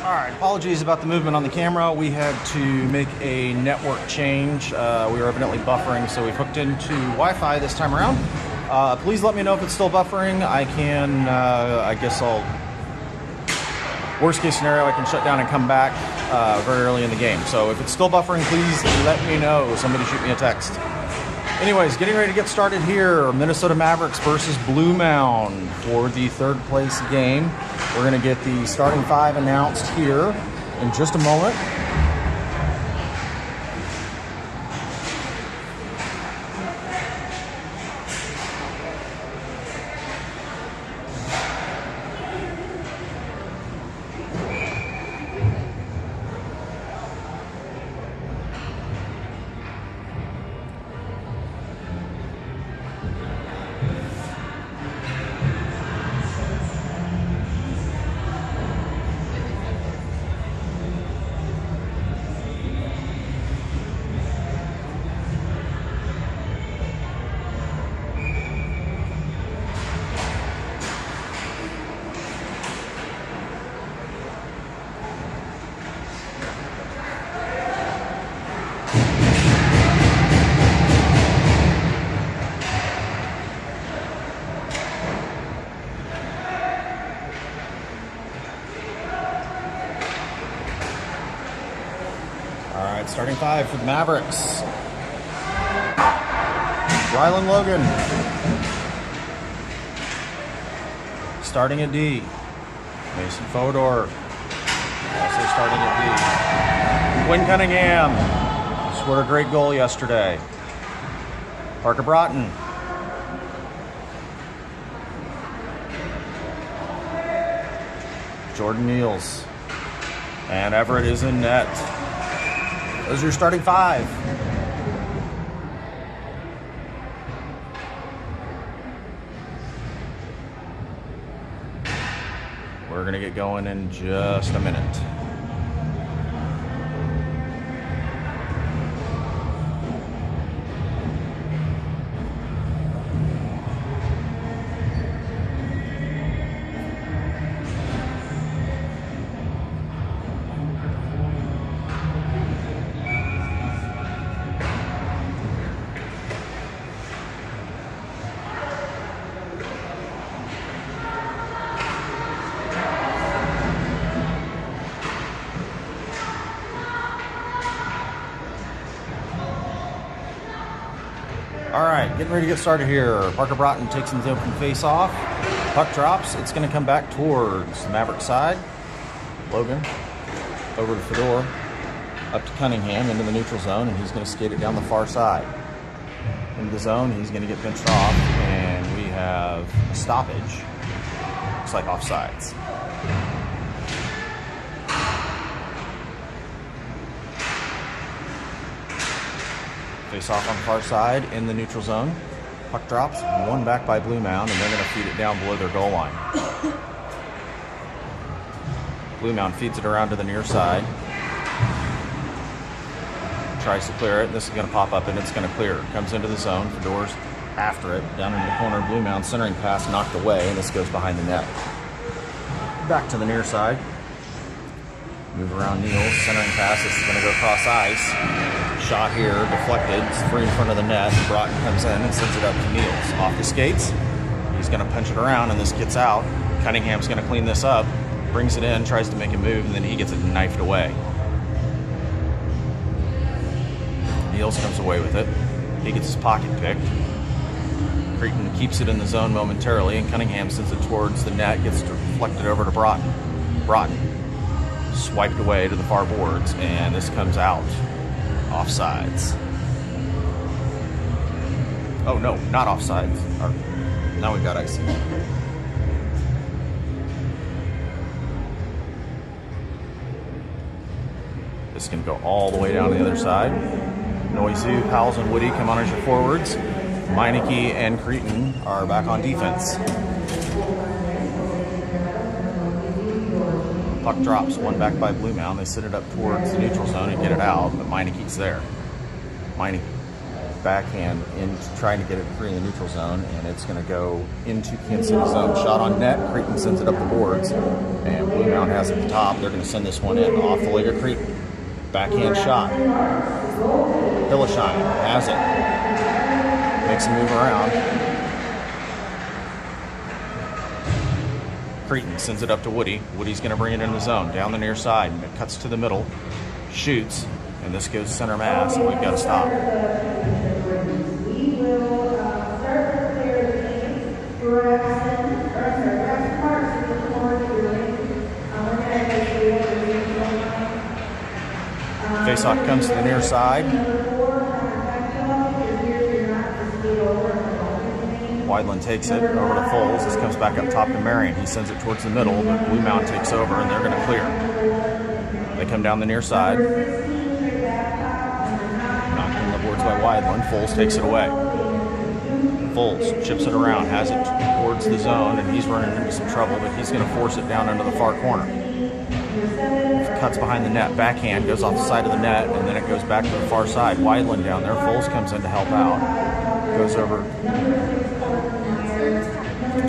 Alright, apologies about the movement on the camera. We had to make a network change. We were evidently buffering, so we hooked into Wi-Fi this time around. Please let me know if it's still buffering. I can, worst case scenario, I can shut down and come back very early in the game. So if it's still buffering, please let me know. Somebody shoot me a text. Anyways, getting ready to get started here. Minnesota Mavericks versus Blue Mound for the third place game. We're going to get the starting five announced here in just a moment. Alright, starting five for the Mavericks. Rylan Logan. Starting at D. Mason Fodor. Also starting at D. Quinn Cunningham. Scored a great goal yesterday. Parker Broughton. Jordan Neals. And Everett is in net. Those are your starting five. We're going to get going in just a minute. All right, getting ready to get started here. Parker Broughton takes his open face off. Puck drops. It's going to come back towards the Maverick side. Logan over to Fedor, up to Cunningham into the neutral zone, and he's going to skate it down the far side. Into the zone, he's going to get pinched off, and we have a stoppage. Looks like offsides. Face off on the far side in the neutral zone. Puck drops, one back by Blue Mound, and they're going to feed it down below their goal line. Blue Mound feeds it around to the near side. Tries to clear it. This is going to pop up and it's going to clear. Comes into the zone. Fedor's after it. Down in the corner, Blue Mound centering pass knocked away, and this goes behind the net. Back to the near side. Move around Neals. Centering pass. This is going to go across ice. Shot here, deflected, it's free in front of the net. Broughton comes in and sends it up to Neals. Off the skates, he's going to punch it around and this gets out. Cunningham's going to clean this up, brings it in, tries to make a move, and then he gets it knifed away. Neals comes away with it. He gets his pocket picked. Creighton keeps it in the zone momentarily, and Cunningham sends it towards the net, gets deflected over to Broughton. Broughton swiped away to the far boards, and this comes out. Offsides. Oh no, not offsides. Now we've got icing. This can go all the way down to the other side. Noizu, Powles, and Woody come on as your forwards. Meineke and Creighton are back on defense. Puck drops, one back by Blue Mound. They send it up towards the neutral zone and get it out, but Meineke's there. Meineke backhand in trying to get it free in the neutral zone, and it's going to go into Kansas City's zone. Shot on net. Creighton sends it up the boards, and Blue Mound has it at the top. They're going to send this one in off the leg of Creighton. Backhand shot. Hilleshine has it. Makes a move around. Creighton sends it up to Woody. Woody's going to bring it in the zone. Down the near side. It cuts to the middle. Shoots. And this goes center mass. And we've got to stop. We will start to clear the game. We're Faceoff comes to the near side. Wideland takes it over to Foles. This comes back up top to Marion. He sends it towards the middle, but Blue Mound takes over, and they're going to clear. They come down the near side. Knocked on the boards by Wideland. Foles takes it away. Foles chips it around, has it towards the zone, and he's running into some trouble, but he's going to force it down into the far corner. Cuts behind the net. Backhand goes off the side of the net, and then it goes back to the far side. Wideland down there. Foles comes in to help out. Goes over,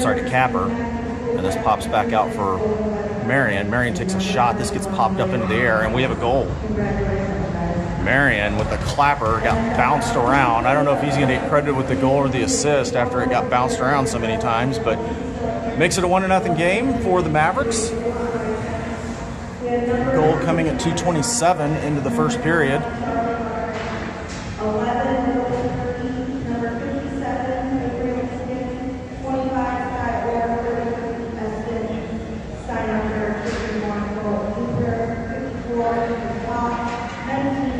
to Capper, and this pops back out for Marion. Marion takes a shot. This gets popped up into the air, and we have a goal. Marion with the clapper got bounced around. I don't know if he's going to get credited with the goal or the assist after it got bounced around so many times, but makes it a 1-0 game for the Mavericks. Goal coming at 2:27 into the first period.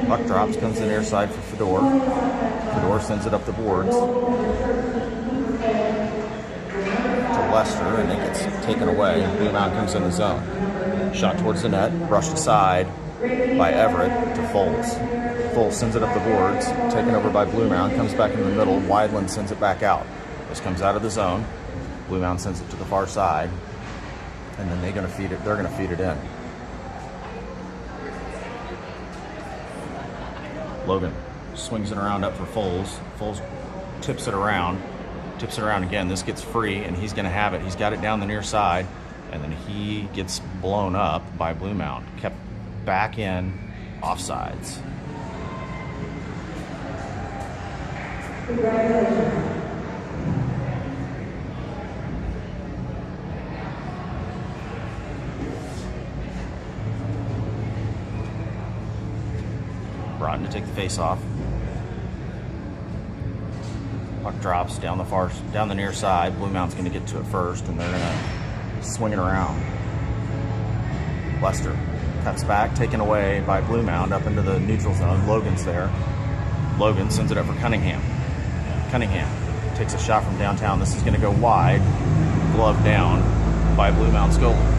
Puck drops, comes in near side for Fedor. Fedor sends it up the boards to Lester, and it gets taken away. Blue Mound comes in the zone. Shot towards the net, brushed aside by Everett to Foles. Foles sends it up the boards, taken over by Blue Mound, comes back in the middle. Wideland sends it back out. This comes out of the zone. Blue Mound sends it to the far side, and then they're going to feed it. They're going to feed it in. Logan swings it around up for Foles. Foles tips it around again. This gets free, and he's going to have it. He's got it down the near side, and then he gets blown up by Blue Mound. Kept back in, offsides. Congratulations. Broughton to take the face off. Puck drops down the near side. Blue Mound's going to get to it first, and they're going to swing it around. Lester cuts back, taken away by Blue Mound up into the neutral zone. Logan's there. Logan sends it up for Cunningham. Cunningham takes a shot from downtown. This is going to go wide. Glove down by Blue Mound's goalie.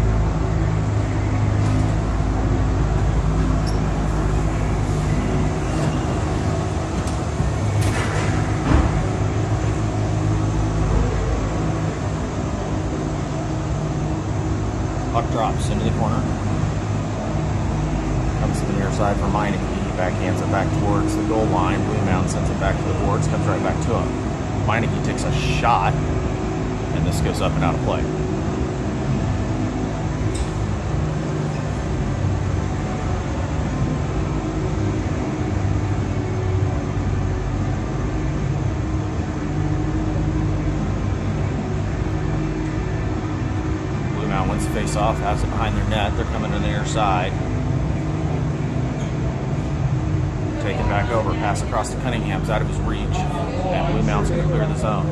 Puck drops into the corner. Comes to the near side for Meineke. Backhands it back towards the goal line. Blue Mound sends it back to the boards. Comes right back to him. Meineke takes a shot, and this goes up and out of play. Face off, has it behind their net. They're coming to the near side. Taken back over, pass across to Cunningham's out of his reach, and Blue Mound's going to clear the zone.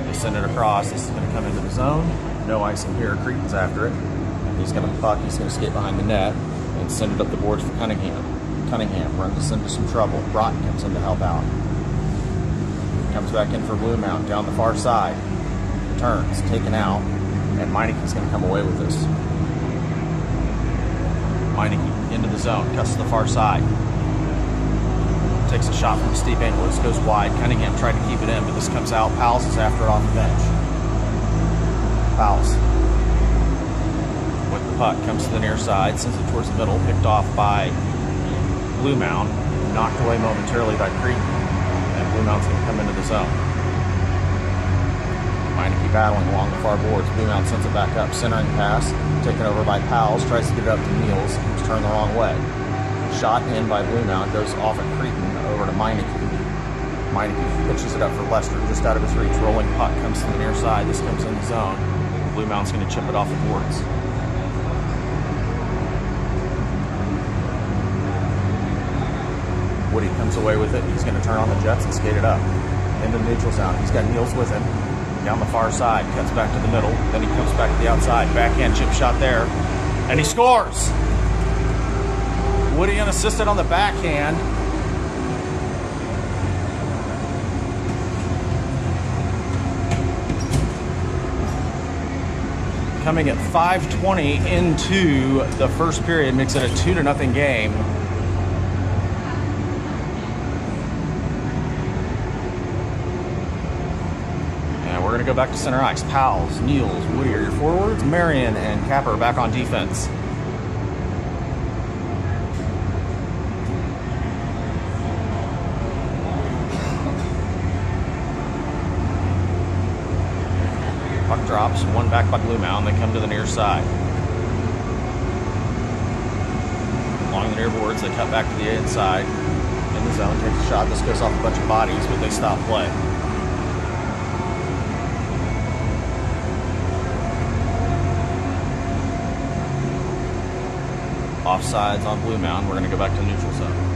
They send it across. This is going to come into the zone. No icing here. Creighton's after it. He's going to puck. He's going to skate behind the net and send it up the boards for Cunningham. Cunningham runs this into some trouble. Broughton comes in to help out. Comes back in for Blue Mound down the far side. Turns, taken out. And Meineke's going to come away with this. Meineke into the zone, cuts to the far side. Takes a shot from a steep angle. This goes wide. Cunningham tried to keep it in, but this comes out. Powles is after it off the bench. Powles with the puck, comes to the near side, sends it towards the middle, picked off by Blue Mound, knocked away momentarily by Creighton. And Blue Mound's going to come into the zone. Meineke battling along the far boards. Blue Mound sends it back up. Centering pass. Taken over by Powell's. Tries to get it up to Niels. Who's turned the wrong way. Shot in by Blue Mound. Goes off at Cretin over to Meineke. Meineke pitches it up for Lester. Just out of his reach. Rolling puck comes to the near side. This comes in the zone. Blue Mound's going to chip it off the boards. Woody comes away with it. He's going to turn on the jets and skate it up into the neutral zone. He's got Niels with him. Down the far side, cuts back to the middle. Then he comes back to the outside. Backhand chip shot there. And he scores! Woody unassisted on the backhand. Coming at 5:20 into the first period, makes it a 2-0 game. And we're going to go back to center ice. Powell's, Niels, Woody are your forwards. Marion and Capper are back on defense. Puck drops, one back by Blue Mound. They come to the near side. Along the near boards, they cut back to the inside. In the zone, takes a shot. This goes off a bunch of bodies, but they stop play. Offsides on Blue Mound. We're going to go back to the neutral zone.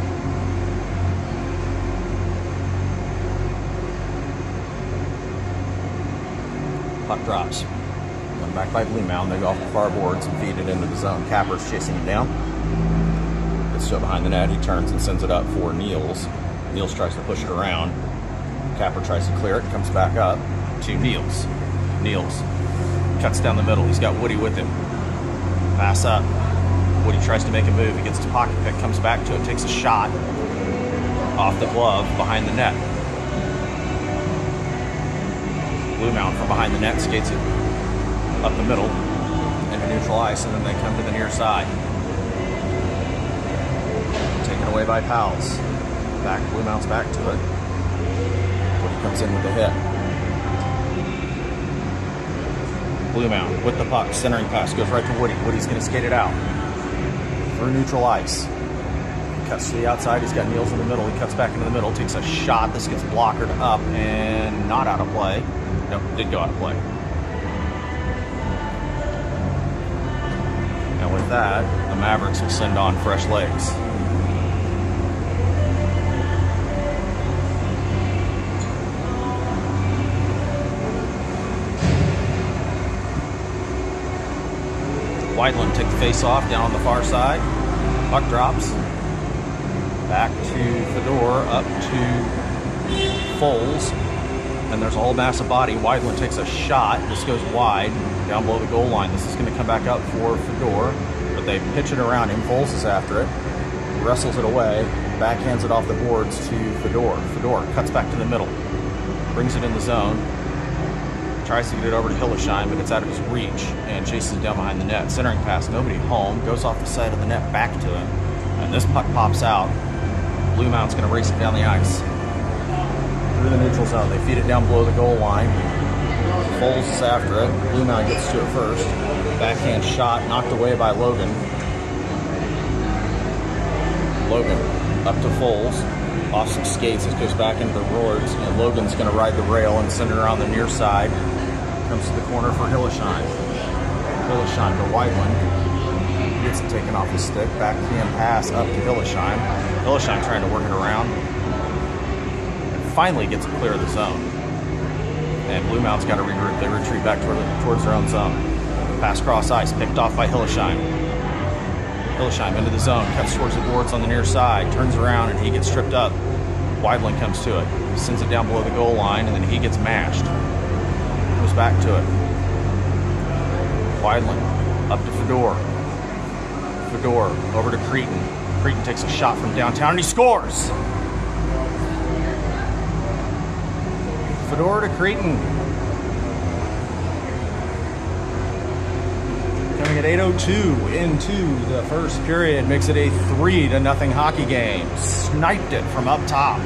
Puck drops. Run back by Blue Mound. They go off the far boards and feed it into the zone. Capper's chasing him down. Gets to it behind the net. He turns and sends it up for Niels. Niels tries to push it around. Capper tries to clear it. Comes back up to Niels. Niels cuts down the middle. He's got Woody with him. Pass up. Woody tries to make a move. He gets his pocket pick. Comes back to it. Takes a shot off the glove behind the net. Blue Mound from behind the net skates it up the middle into neutral ice, and then they come to the near side. Taken away by Powell's. Back, Blue Mound's back to it. Woody comes in with the hit. Blue Mound with the puck, centering pass, goes right to Woody. Woody's going to skate it out through neutral ice. Cuts to the outside. He's got Niels in the middle. He cuts back into the middle, takes a shot. This gets blockered up and not out of play. Nope, did go out of play. And with that, the Mavericks will send on fresh legs. Weidland take the face off down on the far side. Puck drops. Back to Fedor, up to Foles. And there's a whole mass of body. Weidland takes a shot. This goes wide, down below the goal line. This is going to come back up for Fedor, but they pitch it around him. Foles is after it. Wrestles it away. Backhands it off the boards to Fedor. Fedor cuts back to the middle. Brings it in the zone. Tries to get it over to Hillesheim, but it's out of his reach and chases it down behind the net. Centering pass, nobody home. Goes off the side of the net back to him. And this puck pops out. Blue Mound's going to race it down the ice. Through the neutral zone. They feed it down below the goal line. Foles is after it. Blue Mound gets to it first. Backhand shot knocked away by Logan. Logan up to Foles. Off some skates. This goes back into the boards. And Logan's going to ride the rail and send it around the near side. Comes to the corner for Hillesheim. Hillesheim to Weidland. Gets it taken off his stick. Backhand pass up to Hillesheim. Hillesheim trying to work it around. Finally gets it clear of the zone. And Blue Mound's got to regroup. They retreat back towards their own zone. Pass cross ice, picked off by Hillesheim. Hillesheim into the zone, cuts towards the boards on the near side, turns around, and he gets stripped up. Weidland comes to it, sends it down below the goal line, and then he gets mashed. Goes back to it. Weidland up to Fedor. Fedor over to Cretin. Cretin takes a shot from downtown, and he scores! Fedor to Cretin. Coming at 8:02 into the first period, makes it a 3-0 hockey game. Sniped it from up top.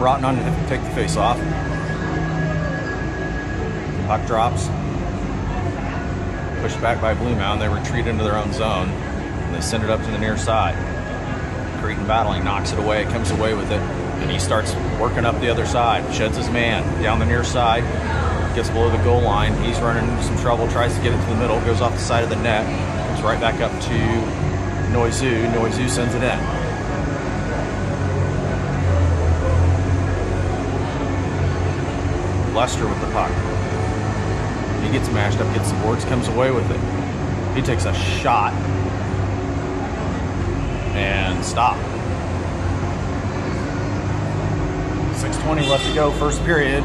Broughton on to take the face off. Puck drops. Pushed back by Blue Mound. They retreat into their own zone. And they send it up to the near side. Cretin battling, knocks it away, comes away with it. And he starts working up the other side. Sheds his man down the near side. Gets below the goal line. He's running into some trouble. Tries to get it to the middle. Goes off the side of the net. Comes right back up to Noizu. Noizu sends it in. Lester with the puck. He gets mashed up, gets the boards, comes away with it. He takes a shot and stop. 6:20 left to go, first period.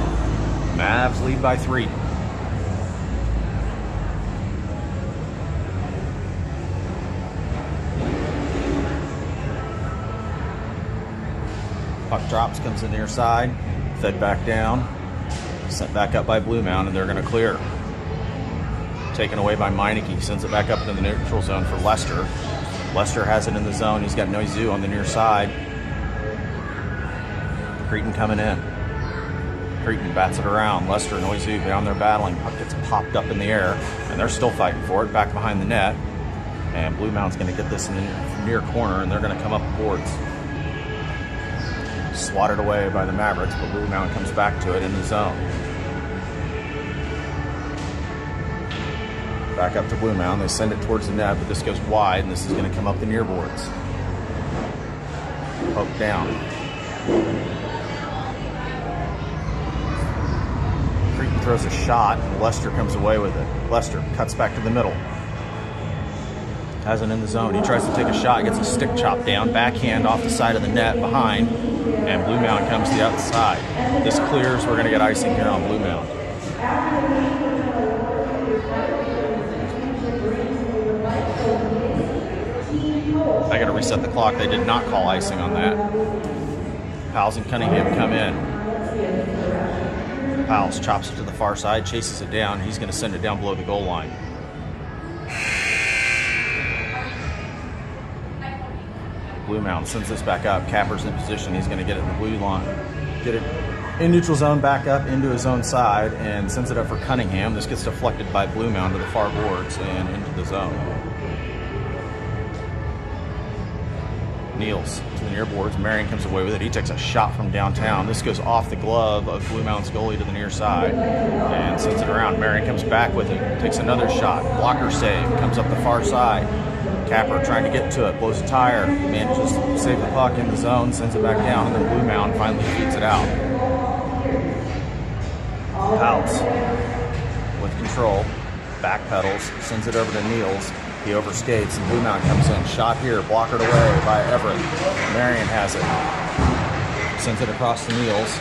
Mavs lead by 3. Puck drops, comes in near side, fed back down. Sent back up by Blue Mound, and they're going to clear. Taken away by Meineke. Sends it back up into the neutral zone for Lester. Lester has it in the zone. He's got Noizu on the near side. Cretin coming in. Cretin bats it around. Lester and Noizu down there battling. Puck gets popped up in the air, and they're still fighting for it. Back behind the net. And Blue Mound's going to get this in the near corner, and they're going to come up boards. Swatted away by the Mavericks, but Blue Mound comes back to it in the zone. Back up to Blue Mound. They send it towards the net, but this goes wide, and this is going to come up the near boards. Poke down. Cretin throws a shot, and Lester comes away with it. Lester cuts back to the middle. Has it in the zone. He tries to take a shot, gets a stick chop down, backhand off the side of the net behind, and Blue Mound comes to the outside. This clears. We're going to get icing here on Blue Mound. I got to reset the clock. They did not call icing on that. Powles and Cunningham come in. Powles chops it to the far side, chases it down. He's going to send it down below the goal line. Blue Mound sends this back up. Capper's in position. He's going to get it in the blue line. Get it in neutral zone, back up into his own side, and sends it up for Cunningham. This gets deflected by Blue Mound to the far boards and into the zone. Niels to the near boards. Marion comes away with it. He takes a shot from downtown. This goes off the glove of Blue Mound's goalie to the near side and sends it around. Marion comes back with it. Takes another shot. Blocker save. Comes up the far side. Capper trying to get to it, blows a tire, manages to save the puck in the zone, sends it back down, and then Blue Mound finally feeds it out. Powles with control, backpedals, sends it over to Niels. He overskates, and Blue Mound comes in. Shot here, blockered away by Everett. Marion has it. Sends it across to Niels,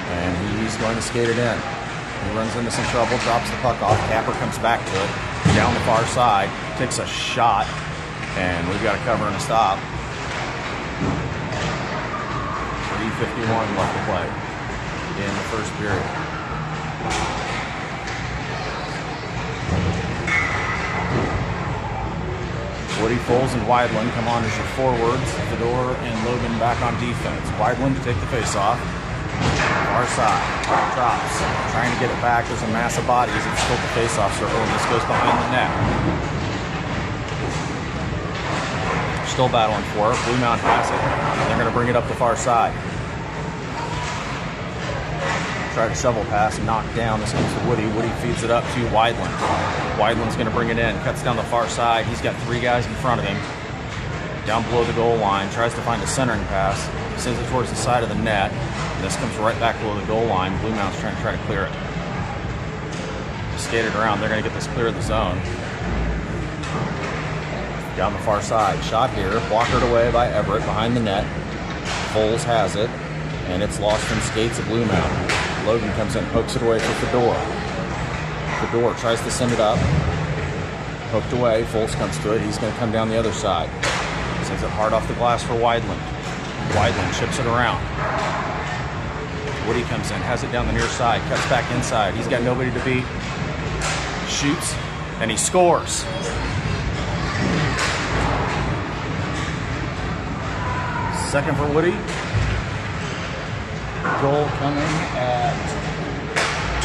and he's going to skate it in. He runs into some trouble, drops the puck off. Capper comes back to it, down the far side, takes a shot. And we've got a cover and a stop. 3:51 left to play in the first period. Woody, Foles, and Weidland come on as your forwards. Fedor and Logan back on defense. Weidland to take the face-off. Far side. Drops. Trying to get it back. There's a mass of bodies. It's still the face-off circle, and this goes behind the net. Still battling for it. Blue Mound has it. They're going to bring it up the far side. Try to shovel pass, knocked down. This comes to Woody. Woody feeds it up to Weidland. Weidland's going to bring it in. Cuts down the far side. He's got 3 guys in front of him. Down below the goal line. Tries to find a centering pass. Sends it towards the side of the net. And this comes right back below the goal line. Blue Mound's trying to clear it. Just skated around. They're going to get this clear of the zone. Down the far side. Shot here. Blockered away by Everett behind the net. Foles has it. And it's lost in skates at Blue Mound. Logan comes in, pokes it away for Fedor. Fedor tries to send it up. Poked away. Foles comes to it. He's going to come down the other side. Sends it hard off the glass for Weidland. Weidland chips it around. Woody comes in, has it down the near side, cuts back inside. He's got nobody to beat. Shoots, and he scores. Second for Woody. Goal coming at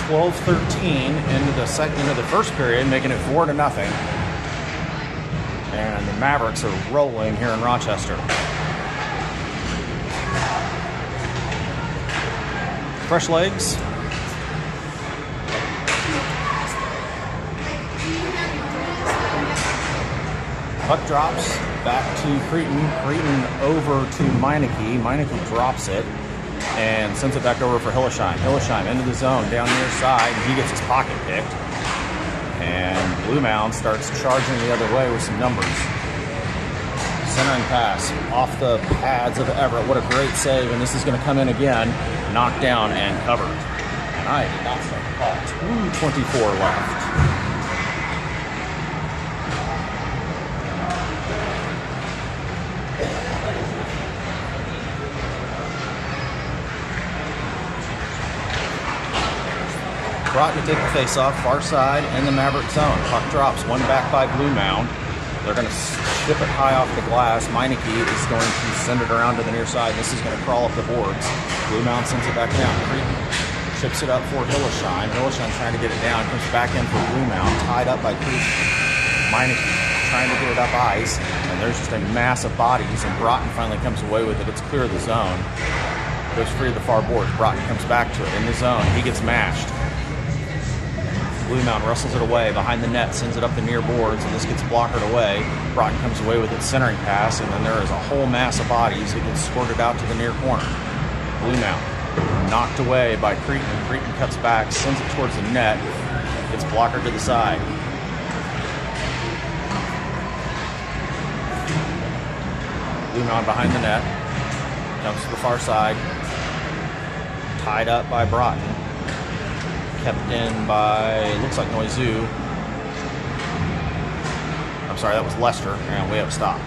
12:13 into the first period, making it 4-0. And the Mavericks are rolling here in Rochester. Fresh legs. Puck drops back to Cretin. Cretin over to Meineke. Meineke drops it and sends it back over for Hillesheim. Hillesheim into the zone down near side, and he gets his pocket picked. And Blue Mound starts charging the other way with some numbers. Centering pass off the pads of Everett. What a great save, and this is going to come in again. Knocked down and covered. And I did not start the call. 2:24 left. Brought to take the face-off, far side, in the Maverick zone. Puck drops, one back by Blue Mound. They're going to ship it high off the glass. Meineke is going to send it around to the near side. This is going to crawl up the boards. Blue Mound sends it back down. Cretin chips it up for Hillesheim. Hillesheim trying to get it down. Comes back in for Blue Mound, tied up by Cretin. Meineke trying to get it up ice. And there's just a mass of bodies, and Broughton finally comes away with it. It's clear of the zone. Goes free to the far boards. Broughton comes back to it in the zone. He gets mashed. Blue Mound wrestles it away behind the net, sends it up the near boards, and this gets blockered away. Broughton comes away with its centering pass, and then there is a whole mass of bodies. It gets squirted out to the near corner. Blue Mound knocked away by Cretin. Cretin cuts back, sends it towards the net. Gets blockered to the side. Blue Mound behind the net. Comes to the far side. Tied up by Broughton. Kept in by, looks like Noizu. I'm sorry, that was Lester, and we have a stop.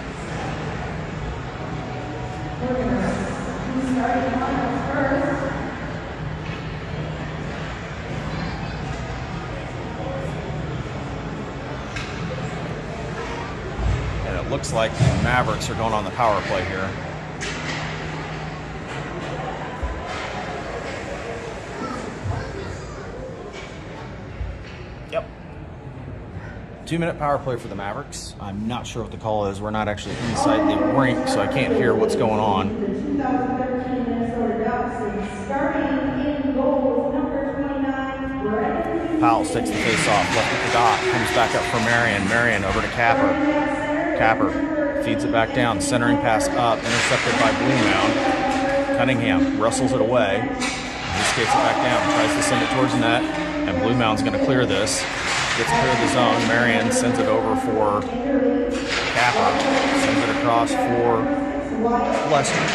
And it looks like the Mavericks are going on the power play here. Yep. 2-minute power play for the Mavericks. I'm not sure what the call is. We're not actually inside the rink, so I can't hear what's going on. The 2013 Minnesota Dubs, starting in goal, number 29, Brett. Powell takes the face off, left at the dot, comes back up for Marion. Marion over to Capper. Capper feeds it back down, centering pass up, intercepted by Blue Mound. Cunningham wrestles it away. He skates it back down, tries to send it towards the net, and Blue Mound's going to clear this. Gets clear of the zone. Marion sends it over for Capper. Sends it across for Lester.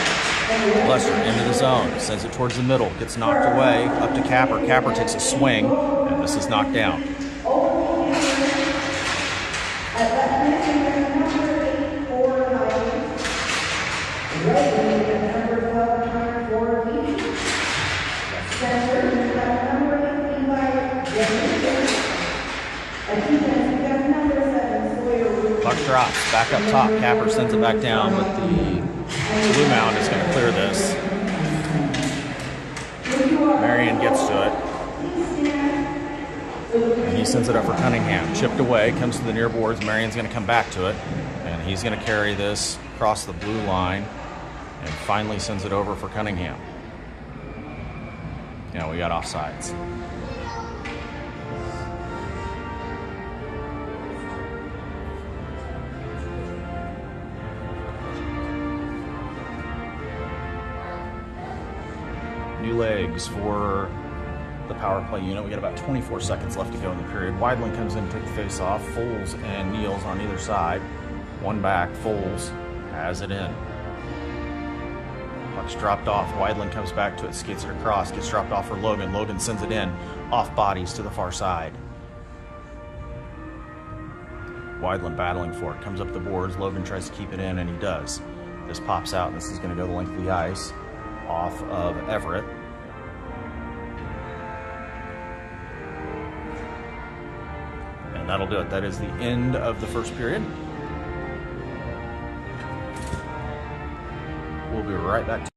Lester into the zone. Sends it towards the middle. Gets knocked away. Up to Capper. Capper takes a swing, and this is knocked down. Puck drops back up top. Capper sends it back down, but the Blue Mound is going to clear this. Marion gets to it. And he sends it up for Cunningham. Chipped away, comes to the near boards. Marion's going to come back to it. And he's going to carry this across the blue line. And finally sends it over for Cunningham. Yeah, we got offsides. New legs for the power play unit. We got about 24 seconds left to go in the period. Weidland comes in to take the face off. Foles and Niels on either side. One back. Foles has it in. Puck's dropped off. Weidland comes back to it, skates it across, gets dropped off for Logan. Logan sends it in, off bodies to the far side. Weidland battling for it, comes up the boards. Logan tries to keep it in, and he does. This pops out, and this is going to go the length of the ice, off of Everett. And that'll do it. That is the end of the first period. We'll be right back to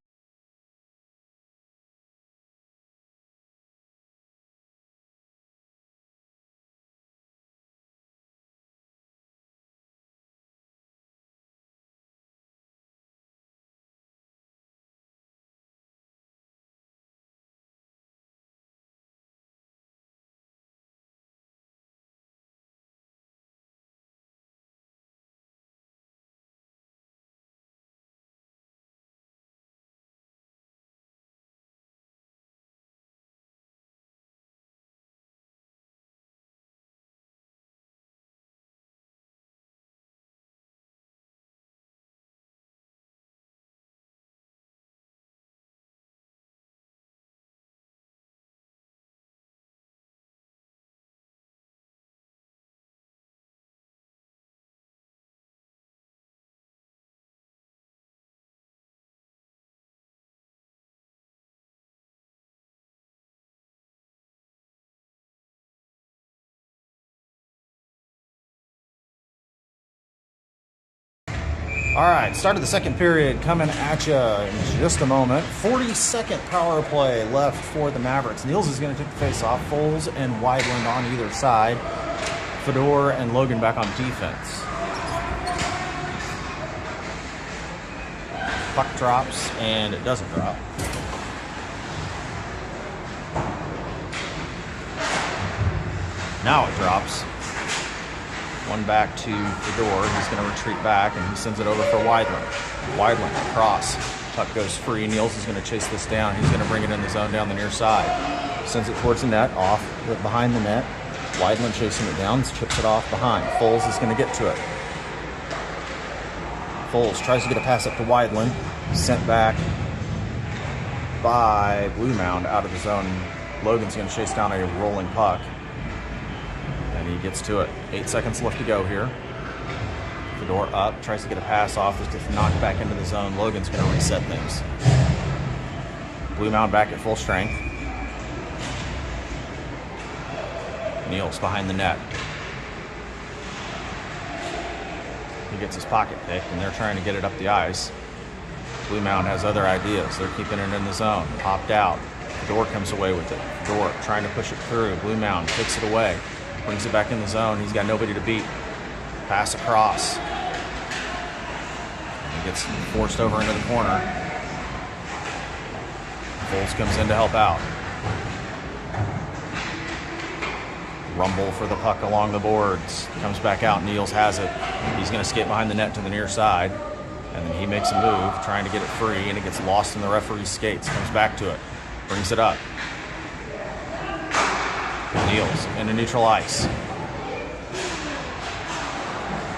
All right, start of the second period coming at you in just a moment. 42nd power play left for the Mavericks. Niels is going to take the face-off. Foles and Weidland on either side. Fedor and Logan back on defense. Puck drops, and it doesn't drop. Now it drops. One back to Fedor. He's going to retreat back, and he sends it over for Weidland. Weidland across. Puck goes free. Niels is going to chase this down. He's going to bring it in the zone down the near side. Sends it towards the net, off behind the net. Weidland chasing it down, chips it off behind. Foles is going to get to it. Foles tries to get a pass up to Weidland. Sent back by Mound out of the zone. Logan's going to chase down a rolling puck. And he gets to it. 8 seconds left to go here. Fedor up, tries to get a pass off. It's just knocked back into the zone. Logan's going to reset things. Mound back at full strength. Niels behind the net. He gets his pocket picked, and they're trying to get it up the ice. Mound has other ideas. They're keeping it in the zone. Popped out. Fedor comes away with it. Fedor trying to push it through. Mound takes it away. Brings it back in the zone. He's got nobody to beat. Pass across. He gets forced over into the corner. Foles comes in to help out. Rumble for the puck along the boards. Comes back out. Niels has it. He's going to skate behind the net to the near side. And then he makes a move, trying to get it free, and it gets lost in the referee's skates. Comes back to it. Brings it up. Niels into neutral ice.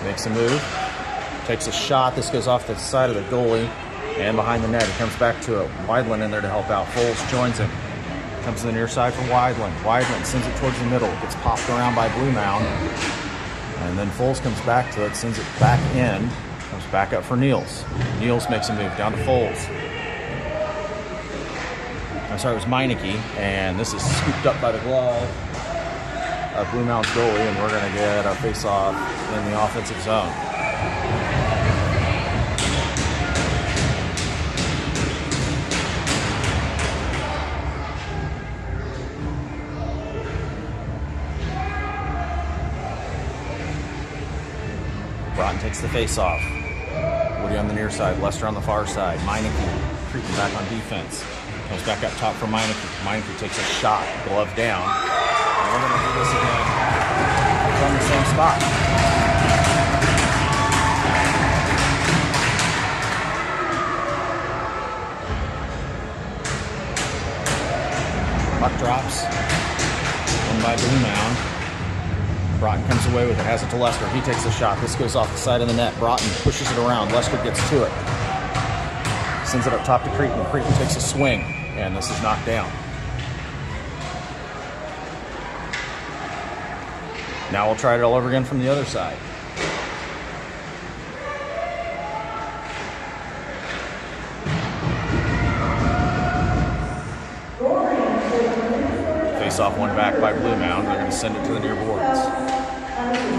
Makes a move. Takes a shot. This goes off the side of the goalie and behind the net. He comes back to it. Weidland in there to help out. Foles joins him. Comes to the near side for Weidland. Weidland sends it towards the middle. Gets popped around by Mound. And then Foles comes back to it. Sends it back in. Comes back up for Niels. Niels makes a move down to Foles. I'm sorry, it was Meineke, and this is scooped up by the glove of Mound's goalie, and we're going to get our face-off in the offensive zone. Broughton takes the face-off. Woody on the near side, Lester on the far side. Meineke creeping back on defense. Comes back up top for Meineke. Meineke takes a shot, glove down. And we're going to do this again from the same spot. Puck drops. Won by Mound. Broughton comes away with it, has it to Lester. He takes a shot. This goes off the side of the net. Broughton pushes it around. Lester gets to it. Sends it up top to Creighton. Creighton takes a swing, and this is knocked down. Now we'll try it all over again from the other side. Face off one back by Mound. They're going to send it to the near boards.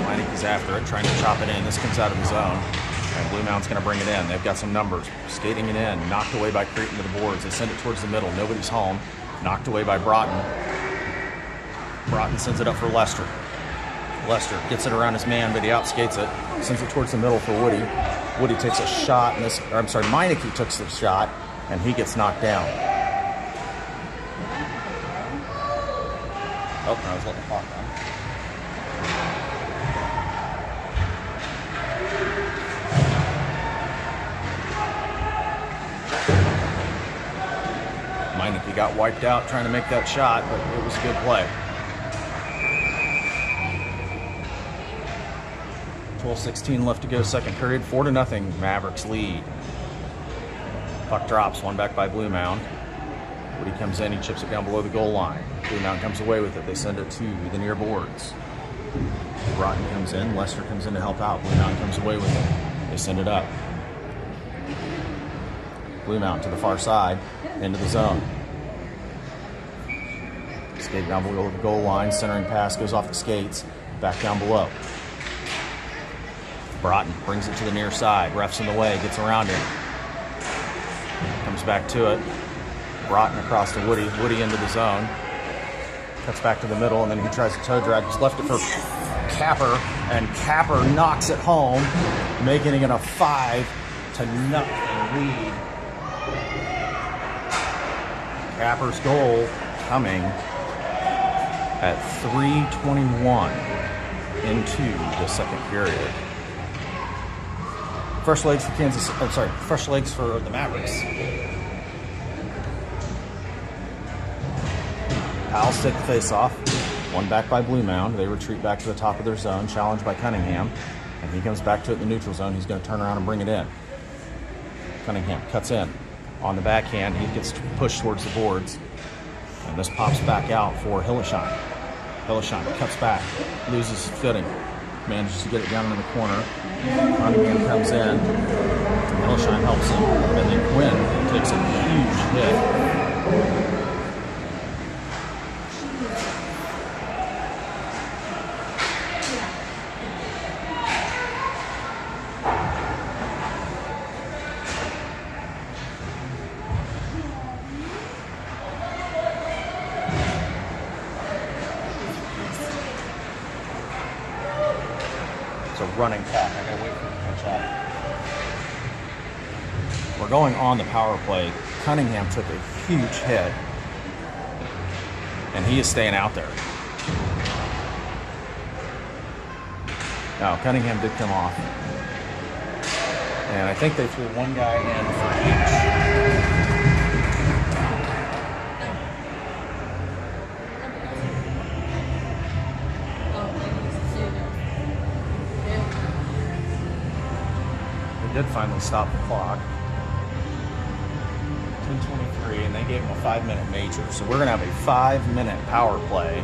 Meineke's after it, trying to chop it in. This comes out of the zone. And Mound's going to bring it in. They've got some numbers. Skating it in. Knocked away by Creighton to the boards. They send it towards the middle. Nobody's home. Knocked away by Broughton. Broughton sends it up for Lester. Lester gets it around his man, but he outskates it. Sends it towards the middle for Woody. Woody takes a shot. Meineke took the shot, and he gets knocked down. Oh, I was letting the clock on. Meineke got wiped out trying to make that shot, but it was a good play. 12:16 left to go, second period. 4-0, Mavericks lead. Puck drops, one back by Mound. Woody comes in, he chips it down below the goal line. Mound comes away with it. They send it to the near boards. Broughton comes in, Lester comes in to help out. Mound comes away with it. They send it up. Mound to the far side, into the zone. Skate down below the goal line, centering pass goes off the skates, back down below. Broughton brings it to the near side. Ref's in the way, gets around it. Comes back to it. Broughton across to Woody. Woody into the zone. Cuts back to the middle, and then he tries to toe drag. He's left it for Capper, and Capper knocks it home, making it a 5-0 lead. Capper's goal coming at 3:21 into the second period. Fresh legs for fresh legs for the Mavericks. Powell's take the face-off. One back by Blue Mound. They retreat back to the top of their zone, challenged by Cunningham. And he comes back to it in the neutral zone. He's going to turn around and bring it in. Cunningham cuts in. On the backhand, he gets pushed towards the boards. And this pops back out for Hillesheim. Hillesheim cuts back, loses footing, manages to get it down in the corner. Cunningham comes in. Hillesheim helps him. And then Quinn takes a huge hit. It's a running clock. I gotta wait for it to catch up. We're going on the power play. Cunningham took a huge hit, and he is staying out there. Now, Cunningham did come off, and I think they threw one guy in for each. Did finally stop the clock. 10:23, and they gave him a 5-minute major. So we're going to have a 5-minute power play.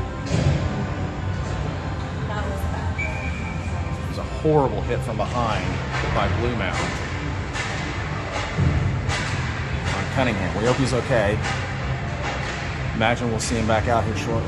It was a horrible hit from behind by Blue Mound on Cunningham. We hope he's okay. Imagine we'll see him back out here shortly.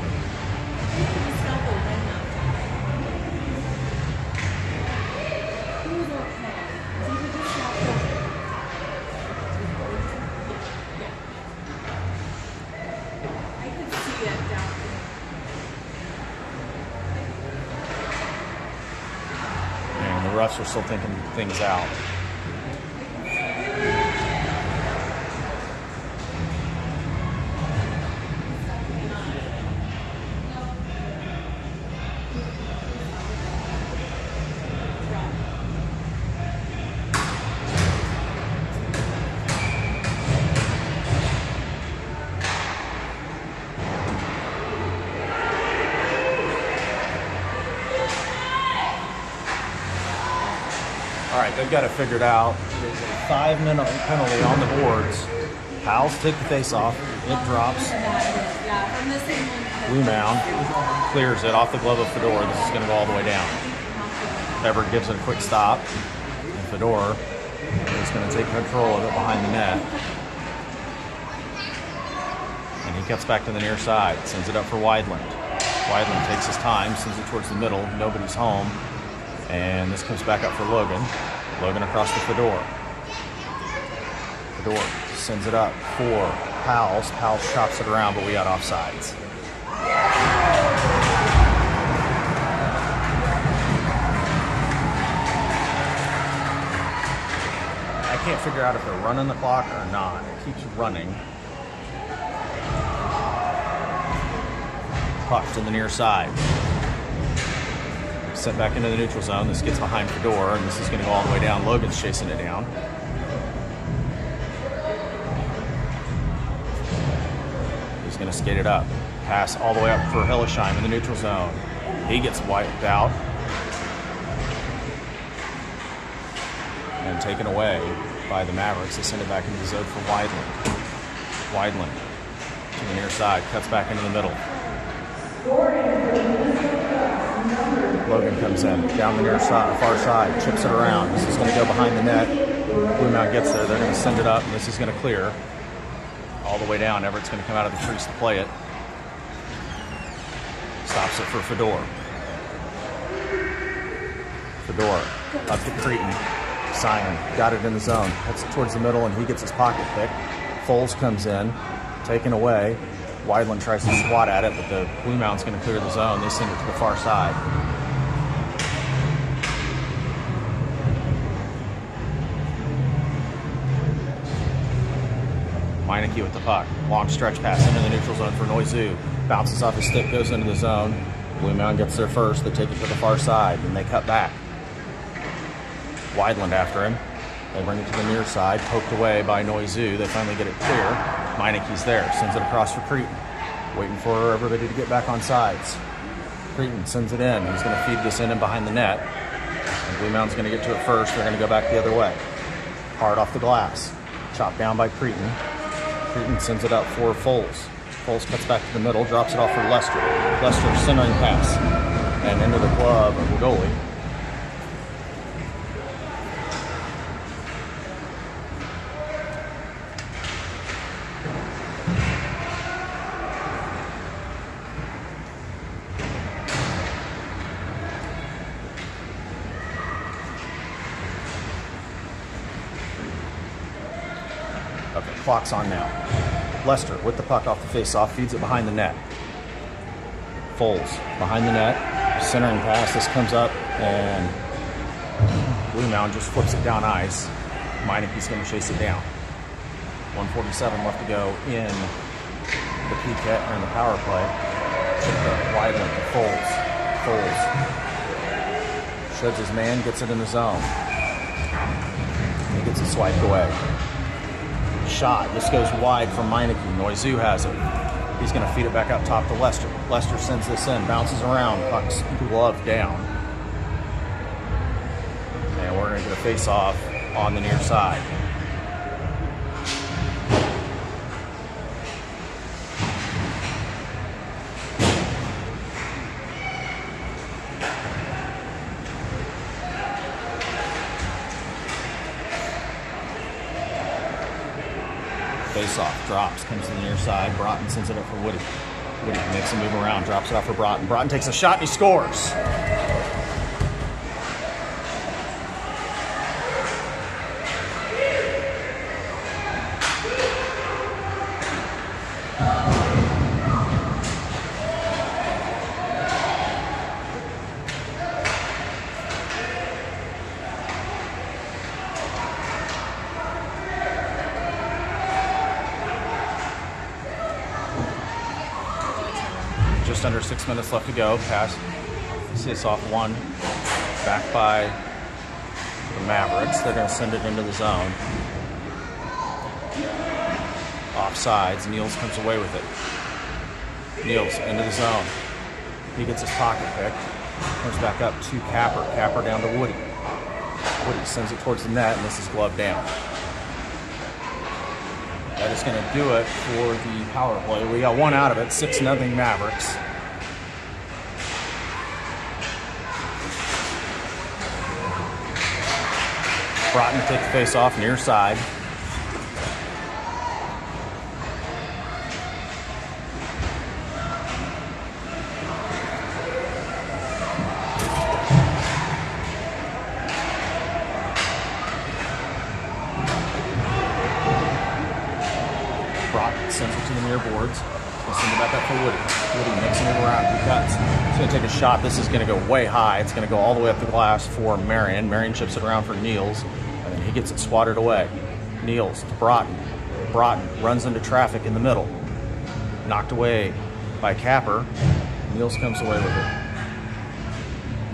The refs are still thinking things out. All right, they've got it figured out. There's a 5-minute penalty on the boards. Powell's take the face off. It drops. Blue Mound clears it off the glove of Fedor. This is going to go all the way down. Everett gives it a quick stop. And Fedor is going to take control of it behind the net. And he cuts back to the near side. Sends it up for Weidland. Weidland takes his time, sends it towards the middle. Nobody's home. And this comes back up for Logan. Logan across to Fedor. Fedor sends it up for Powell's. Powell chops it around, but we got offsides. I can't figure out if they're running the clock or not. It keeps running. Puck to the near side. Sent back into the neutral zone. This gets behind Fedor, and this is going to go all the way down. Logan's chasing it down. He's going to skate it up. Pass all the way up for Hillesheim in the neutral zone. He gets wiped out. And taken away by the Mavericks. They send it back into the zone for Weidland. Weidland to the near side. Cuts back into the middle. Logan comes in, down the near side, far side, chips it around. This is going to go behind the net. Blue Mound gets there. They're going to send it up, and this is going to clear all the way down. Everett's going to come out of the crease to play it. Stops it for Fedor. Fedora up to Cretan. Sion got it in the zone. Heads it towards the middle, and he gets his pocket pick. Foles comes in, taken away. Weidland tries to swat at it, but the Blue Mound's going to clear the zone. They send it to the far side. Meineke with the puck. Long stretch pass into the neutral zone for Noizu. Bounces off his stick, goes into the zone. Blue Mound gets there first. They take it to the far side, and they cut back. Weidland after him. They bring it to the near side, poked away by Noizu. They finally get it clear. Meineke's there, sends it across for Cretan. Waiting for everybody to get back on sides. Cretan sends it in. He's going to feed this in and behind the net. And Blue Mound's going to get to it first. They're going to go back the other way. Hard off the glass. Chopped down by Cretan. Cretan sends it out for Foles. Foles cuts back to the middle, drops it off for Lester. Lester centering pass. And into the glove of the goalie. Okay, clock's on now. Lester with the puck off the face-off, feeds it behind the net. Foles behind the net, centering pass. This comes up, and Blue Mound just flips it down ice. Meineke's going to chase it down. 1:47 left to go in the PK or in the power play. Weidland to Foles. Foles sheds his man, gets it in the zone. He gets it swiped away. Shot. This goes wide from Meineke. Noizu has it. He's going to feed it back up top to Lester. Lester sends this in, bounces around, puck's glove down. And we're going to get a face-off on the near side. Face-off, drops, comes to the near side. Broughton sends it up for Woody. Woody makes a move around, drops it off for Broughton. Broughton takes a shot and he scores. Just under 6 minutes left to go. Pass. Face off one. Back by the Mavericks. They're going to send it into the zone. Offsides. Niels comes away with it. Niels into the zone. He gets his pocket pick. Comes back up to Capper. Capper down to Woody. Woody sends it towards the net, and this is gloved down. That is going to do it for the power play. We got one out of it, 6-0 Mavericks. Broughton to take the face off near side. Broughton sends it to the near boards. We'll send it back up for Woody. Woody makes a move around. He cuts. He's going to take a shot. This is going to go way high. It's going to go all the way up the glass for Marion. Marion chips it around for Niels. And then he gets it swatted away. Niels to Broughton. Broughton runs into traffic in the middle. Knocked away by Capper. Niels comes away with it.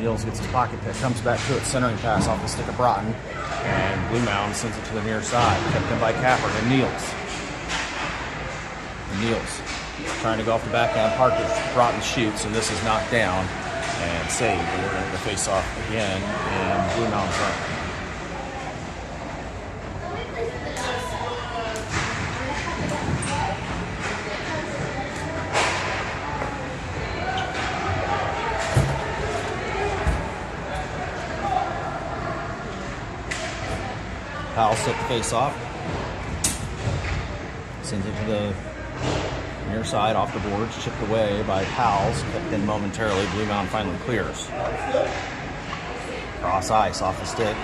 Niels gets his pocket pick. Comes back to it. Centering pass off the stick of Broughton. And Blue Mound sends it to the near side. Kept in by Capper to Niels. Niels trying to go off the backhand. Parker Broughton shoots, and this is knocked down and saved. We're going to face off again in Blue Mound front. Powell set the face off. Sends it to the near side off the boards, chipped away by Powell's, kept in momentarily. Blue Mound finally clears. Cross ice off the stick,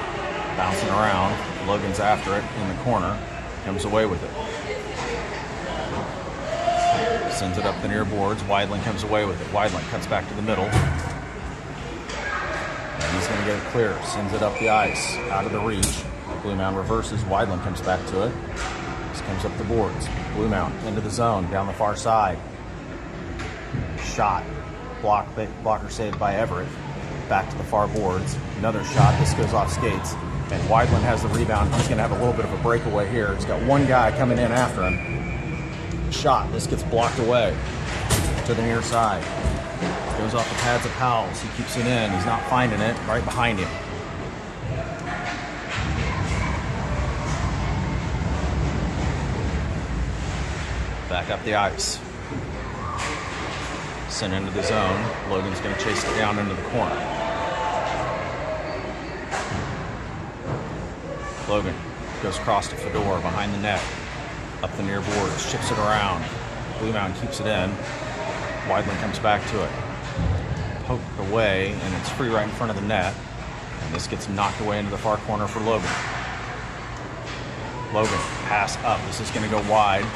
bouncing around. Logan's after it in the corner, comes away with it. Sends it up the near boards. Weidland comes away with it. Weidland cuts back to the middle. And he's going to get it clear. Sends it up the ice, out of the reach. Blue Mound reverses. Weidland comes back to it. This comes up the boards. Blue Mound into the zone, down the far side. Shot. Blocker saved by Everett. Back to the far boards. Another shot. This goes off skates. And Weidland has the rebound. He's going to have a little bit of a breakaway here. He's got one guy coming in after him. Shot. This gets blocked away to the near side. Goes off the pads of Powell's. He keeps it in. He's not finding it. Right behind him. Back up the ice. Sent into the zone. Logan's going to chase it down into the corner. Logan goes across to Fedor behind the net. Up the near boards, chips it around. Blue Mound keeps it in. Weidland comes back to it. Poked away, and it's free right in front of the net. And this gets knocked away into the far corner for Logan. Logan, pass up. This is going to go wide.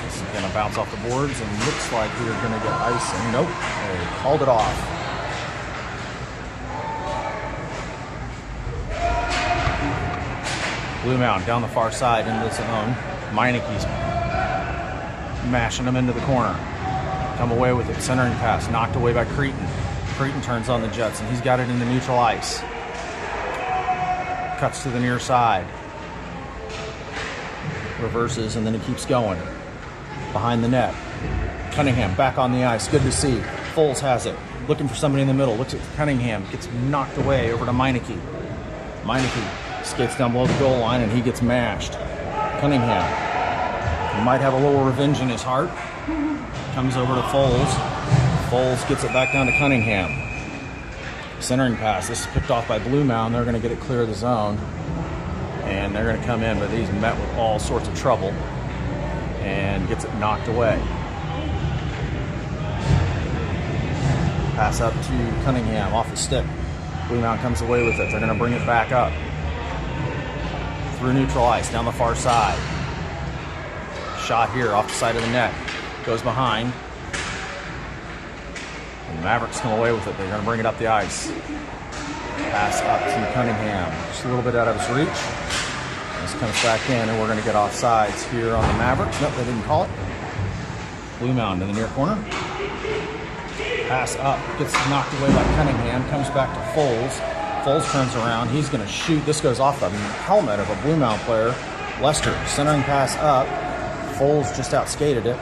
This is going to bounce off the boards, and looks like we're going to get icing. Nope, they called it off. Blue Mound down the far side into the zone. Meineke's mashing him into the corner. Come away with it. Centering pass knocked away by Cretin. Cretin turns on the Jets, and he's got it into neutral ice. Cuts to the near side. Reverses, and then he keeps going. Behind the net. Cunningham back on the ice. Good to see. Foles has it. Looking for somebody in the middle. Looks at Cunningham. Gets knocked away over to Meineke. Meineke skates down below the goal line, and he gets mashed. Cunningham might have a little revenge in his heart. Comes over to Foles. Foles gets it back down to Cunningham. Centering pass. This is picked off by Blue Mound. They're going to get it clear of the zone. And they're going to come in, but he's met with all sorts of trouble. And gets it knocked away. Pass up to Cunningham off the stick. Blue Mound comes away with it. They're going to bring it back up. Through neutral ice, down the far side. Shot here off the side of the net. Goes behind. And the Mavericks come away with it. They're going to bring it up the ice. Pass up to Cunningham. Just a little bit out of his reach. This comes back in, and we're going to get offsides here on the Mavericks. Nope, they didn't call it. Blue Mound in the near corner. Pass up. Gets knocked away by Cunningham. Comes back to Foles. Foles turns around. He's going to shoot. This goes off the helmet of a Blue Mound player. Lester, centering pass up. Foles just outskated it.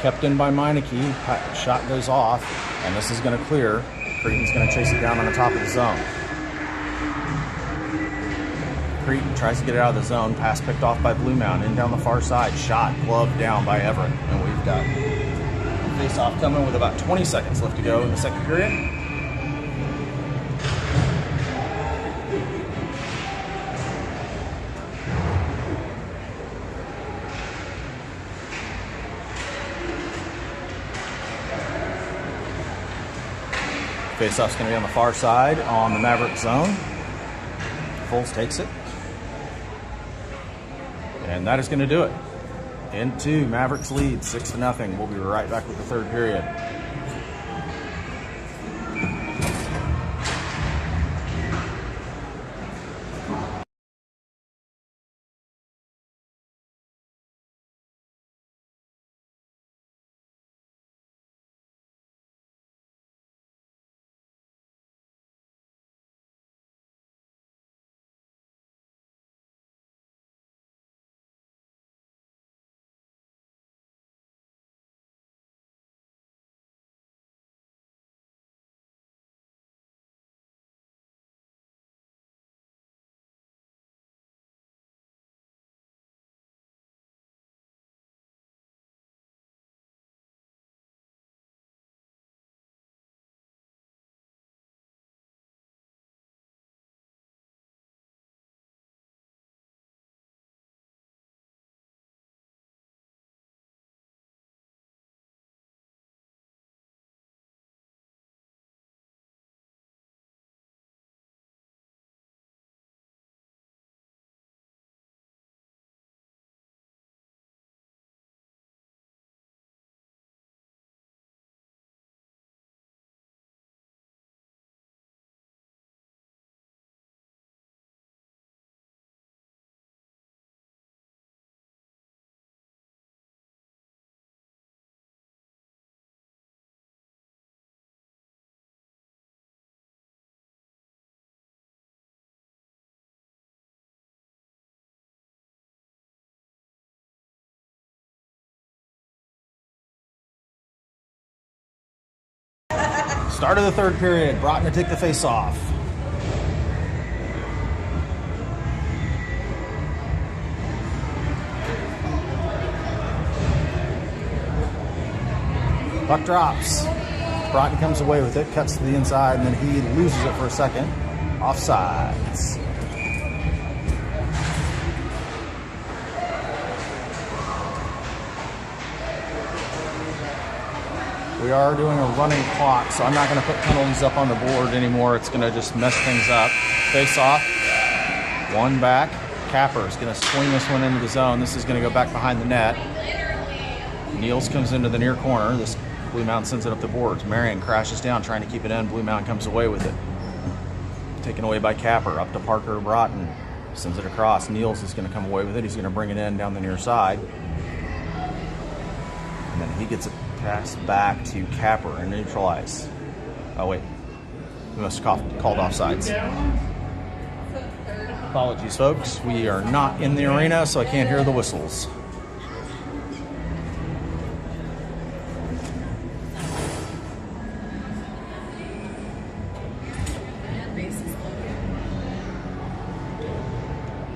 Kept in by Meineke. Shot goes off, and this is going to clear. Cretin's going to chase it down on the top of the zone. Cretin tries to get it out of the zone. Pass picked off by Blue Mound. In down the far side. Shot, glove down by Everett. And we've got face-off coming with about 20 seconds left to go in the second period. Face-off's going to be on the far side on the Maverick zone. Foles takes it. And that is going to do it. Into Mavericks lead, 6-0. We'll be right back with the third period. Start of the third period. Broughton to take the face off. Puck drops. Broughton comes away with it, cuts to the inside, and then he loses it for a second. Offsides. We are doing a running clock, so I'm not going to put penalties up on the board anymore. It's going to just mess things up. Face off. One back. Capper is going to swing this one into the zone. This is going to go back behind the net. Niels comes into the near corner. This Blue Mound sends it up the boards. Marion crashes down trying to keep it in. Blue Mound comes away with it. Taken away by Capper. Up to Parker Broughton. Sends it across. Niels is going to come away with it. He's going to bring it in down the near side. And then he gets it passed back to Capper and neutralize. Oh, wait. We must have called offsides. Apologies, folks. We are not in the arena, so I can't hear the whistles.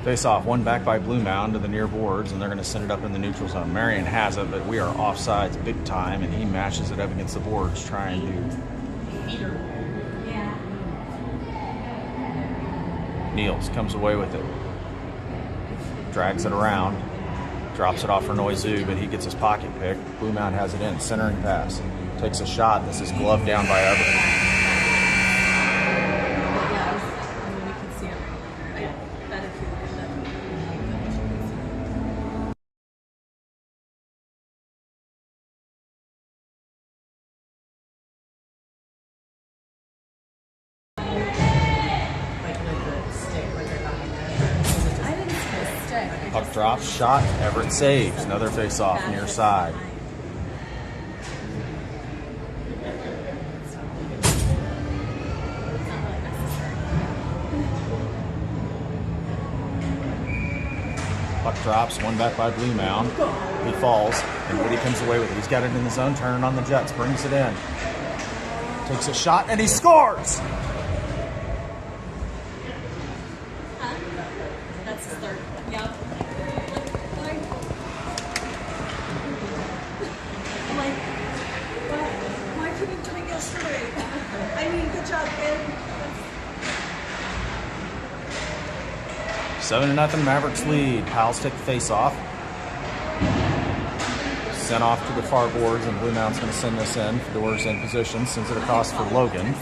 Face off, one back by Blue Mound to the near boards, and they're going to send it up in the neutral zone. Marion has it, but we are offsides big time, and he mashes it up against the boards trying to. Niels comes away with it. Drags it around. Drops it off for Noizu, but he gets his pocket picked. Blue Mound has it in. Centering pass. Takes a shot. This is gloved down by Everett. Puck drops, shot, Everett saves. Another face-off near side. Puck drops, one back by Blue Mound. He falls, and Woody comes away with it. He's got it in his own turn on the Jets, brings it in. Takes a shot, and he scores! That's his third. Yep. I'm like, why couldn't you do it yesterday? I mean, good job, kid. 7-0 Mavericks lead. Pals take the face off. Sent off to the far boards, and Blue Mound's going to send this in. Fedor's in position, sends it across for Logan.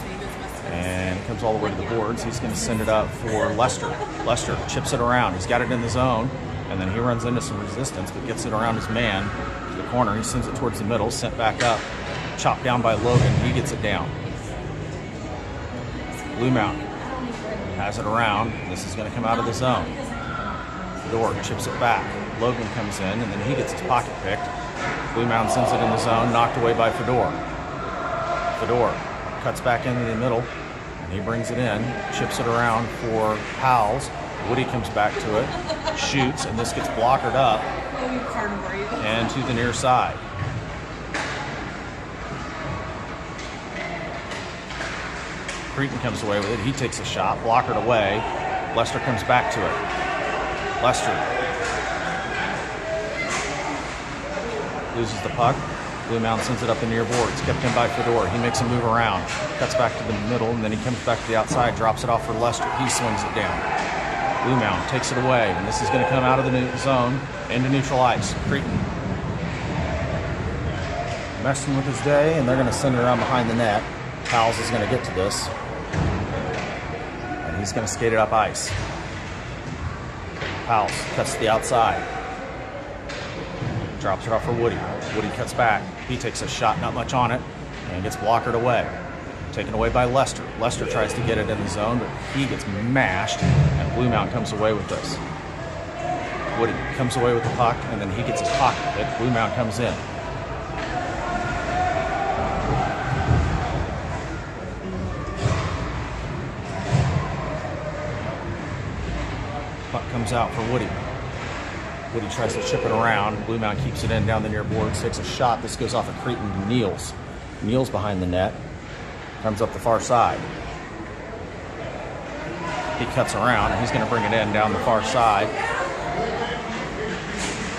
And it comes all the way to the boards. He's going to send it up for Lester. Lester chips it around. He's got it in the zone, and then he runs into some resistance, but gets it around his man to the corner. He sends it towards the middle, sent back up, chopped down by Logan. He gets it down. Blue Mound has it around. This is going to come out of the zone. Fedor chips it back. Logan comes in, and then he gets his pocket picked. Blue Mound sends it in the zone, knocked away by Fedor. Fedor cuts back into the middle, and he brings it in, chips it around for Powell's. Woody comes back to it, shoots, and this gets blockered up and to the near side. Cretan comes away with it. He takes a shot, blockered away. Lester comes back to it. Lester loses the puck. Blue Mound sends it up the near boards, kept in by Fedor. He makes a move around, cuts back to the middle, and then he comes back to the outside, drops it off for Lester. He swings it down. Blue Mound takes it away, and this is going to come out of the zone into neutral ice. Cretan messing with his day, and they're going to send it around behind the net. Powell's is going to get to this, and he's going to skate it up ice. Powell cuts to the outside. Drops it off for Woody. Woody cuts back. He takes a shot, not much on it, and gets blockered away. Taken away by Lester. Lester tries to get it in the zone, but he gets mashed, and Blue Mound comes away with this. Woody comes away with the puck, and then he gets his pocket picked. Blue Mound comes in. Puck comes out for Woody. Woody tries to chip it around. Blue Mound keeps it in down the near boards, takes a shot. This goes off of Cretan to Niels. Niels behind the net. Comes up the far side. He cuts around, and he's going to bring it in down the far side.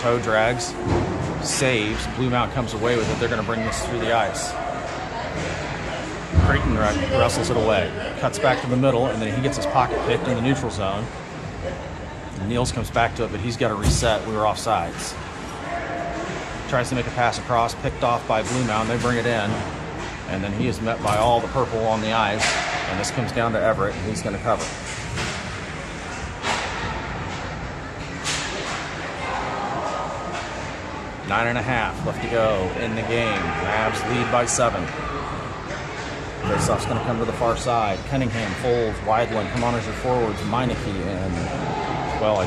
Toe drags, saves. Blue Mound comes away with it. They're going to bring this through the ice. Creighton wrestles it away. Cuts back to the middle, and then he gets his pocket picked in the neutral zone. And Niels comes back to it, but he's got to reset. We were offsides. Tries to make a pass across, picked off by Blue Mound. They bring it in, and then he is met by all the purple on the ice. And this comes down to Everett, and he's going to cover. Nine and a half left to go in the game. Mavs lead by 7. Faceoff's going to come to the far side. Cunningham, Foles, Weidland come on as your forwards. Meineke and, well,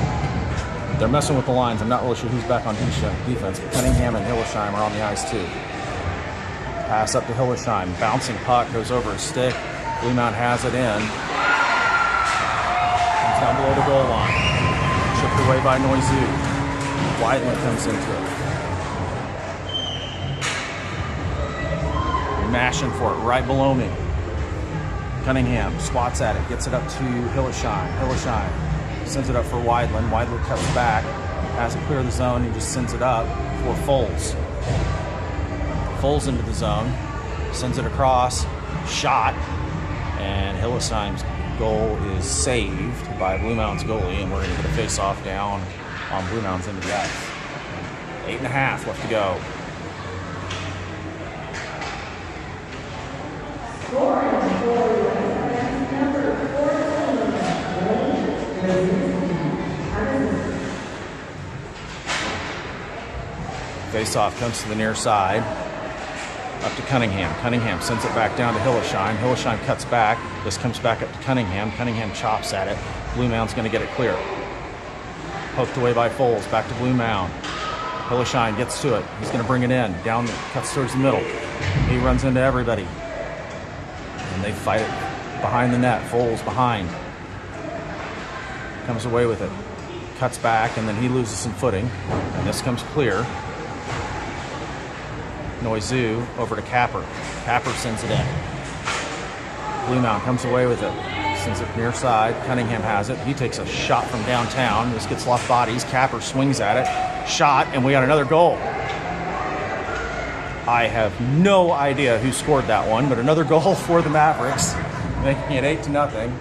they're messing with the lines. I'm not really sure who's back on defense, but Cunningham and Hillesheim are on the ice too. Pass up to Hillesheim. Bouncing puck goes over his stick. Blue Mound has it in. Comes down below the goal line. Chipped away by Noizu. Weidland comes into it. Mashing for it right below me. Cunningham swats at it, gets it up to Hillesheim. Hillesheim sends it up for Weidland. Weidland cuts back, has it clear the zone. He just sends it up for Foles. Foles into the zone, sends it across, shot, and Hillesheim's goal is saved by Blue Mound's goalie, and we're going to get a face-off down on Blue Mound's end of the ice. 8.5 left to go. Face-off comes to the near side, up to Cunningham. Cunningham sends it back down to Hillesheim. Hillesheim cuts back. This comes back up to Cunningham. Cunningham chops at it. Blue Mound's going to get it clear. Poked away by Foles. Back to Blue Mound. Hillesheim gets to it. He's going to bring it in. Down, cuts towards the middle. He runs into everybody. And they fight it behind the net. Foles behind. Comes away with it. Cuts back, and then he loses some footing. And this comes clear. Noizu over to Capper. Capper sends it in. Blue Mound comes away with it. Sends it near side. Cunningham has it. He takes a shot from downtown. This gets left bodies. Capper swings at it. Shot, and we got another goal. I have no idea who scored that one, but another goal for the Mavericks, making it 8-0.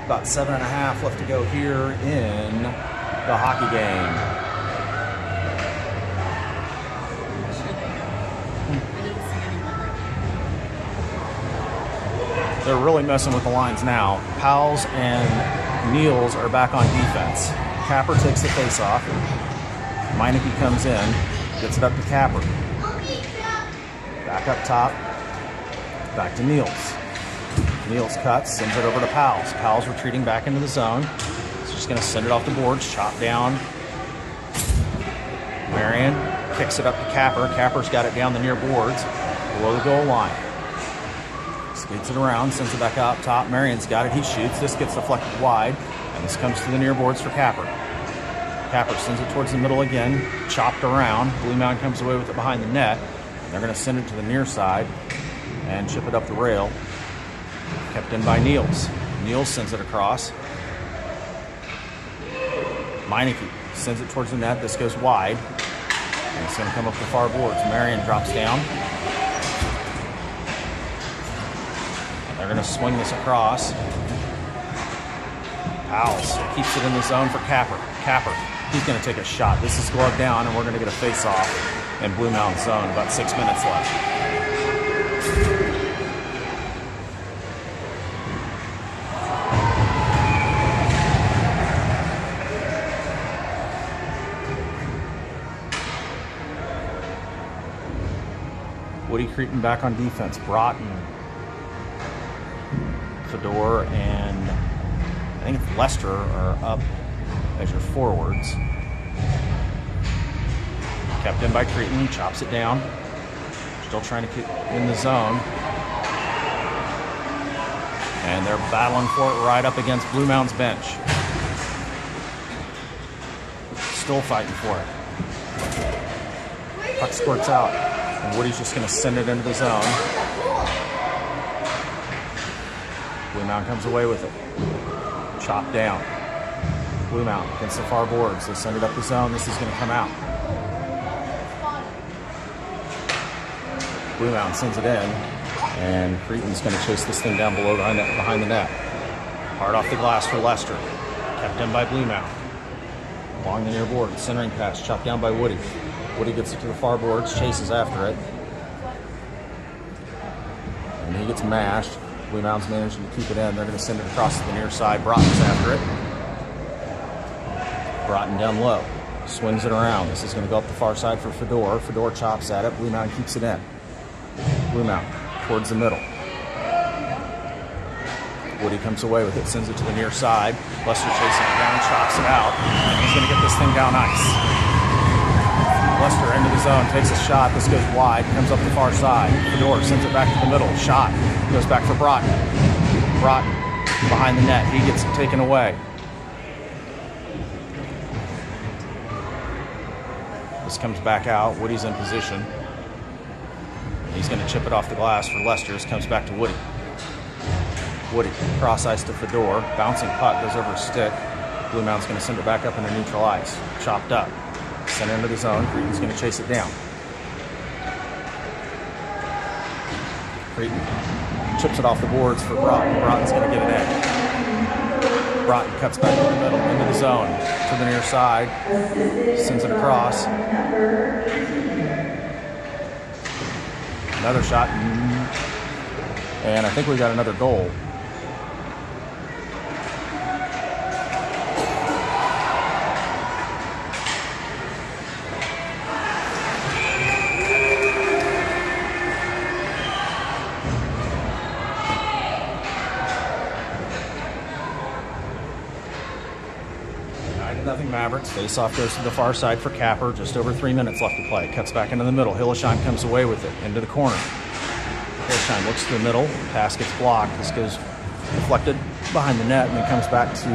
About 7.5 left to go here in the hockey game. They're really messing with the lines now. Powell's and Niels are back on defense. Capper takes the face-off. Meineke comes in, gets it up to Capper. Back up top, back to Niels. Niels cuts, sends it over to Powell's. Powell's retreating back into the zone. He's just going to send it off the boards, chop down. Marion kicks it up to Capper. Capper's got it down the near boards, below the goal line. Skates it around, sends it back up top. Marion's got it, he shoots. This gets deflected wide, and this comes to the near boards for Capper. Capper sends it towards the middle again, chopped around. Blue Mound comes away with it behind the net. And they're going to send it to the near side and chip it up the rail. Kept in by Niels. Niels sends it across. Meineke sends it towards the net. This goes wide. And it's going to come up the far boards. Marion drops down. And they're going to swing this across. Powell's keeps it in the zone for Capper. Capper, he's going to take a shot. This is glove down, and we're going to get a face-off in Blue Mound zone. About 6 minutes left. Woody Creighton back on defense. Broughton, Fedor, and I think it's Lester are up as your forwards. Kept in by Creighton. He chops it down. Still trying to keep in the zone. And they're battling for it right up against Blue Mound's bench. Still fighting for it. Puck squirts out. And Woody's just going to send it into the zone. Blue Mound comes away with it. Chopped down. Blue Mound against the far boards. They send it up the zone. This is going to come out. Blue Mound sends it in, and Cretan's going to chase this thing down below behind the net. Hard off the glass for Lester. Kept in by Blue Mound. Along the near board, centering pass, chopped down by Woody. Woody gets it to the far boards, chases after it. And he gets mashed. Blue Mound's managing to keep it in. They're going to send it across to the near side. Broughton's after it. Broughton down low. Swings it around. This is going to go up the far side for Fedor. Fedor chops at it. Blue Mound keeps it in. Blue Mound towards the middle. Woody comes away with it, sends it to the near side. Lester chasing it down, chops it out. And he's going to get this thing down ice. Lester into the zone, takes a shot. This goes wide, comes up the far side. Fedor sends it back to the middle. Shot. Goes back for Broughton. Broughton behind the net. He gets it taken away. This comes back out. Woody's in position. He's going to chip it off the glass for Lester. This comes back to Woody. Woody, cross ice to Fedor. Bouncing puck goes over a stick. Blue Mound's going to send it back up into neutral ice. Chopped up. Sent into the zone. Cretan's going to chase it down. Cretan chips it off the boards for Broughton. Broughton's going to get it in. Broughton cuts back in the middle, into the zone, to the near side. Sends it across. Another shot. And I think we got another goal. Nothing Mavericks. Face-off goes to the far side for Capper. Just over 3 minutes left to play. Cuts back into the middle. Hillesheim comes away with it. Into the corner. Hillesheim looks to the middle. Pass gets blocked. This goes deflected behind the net and then comes back to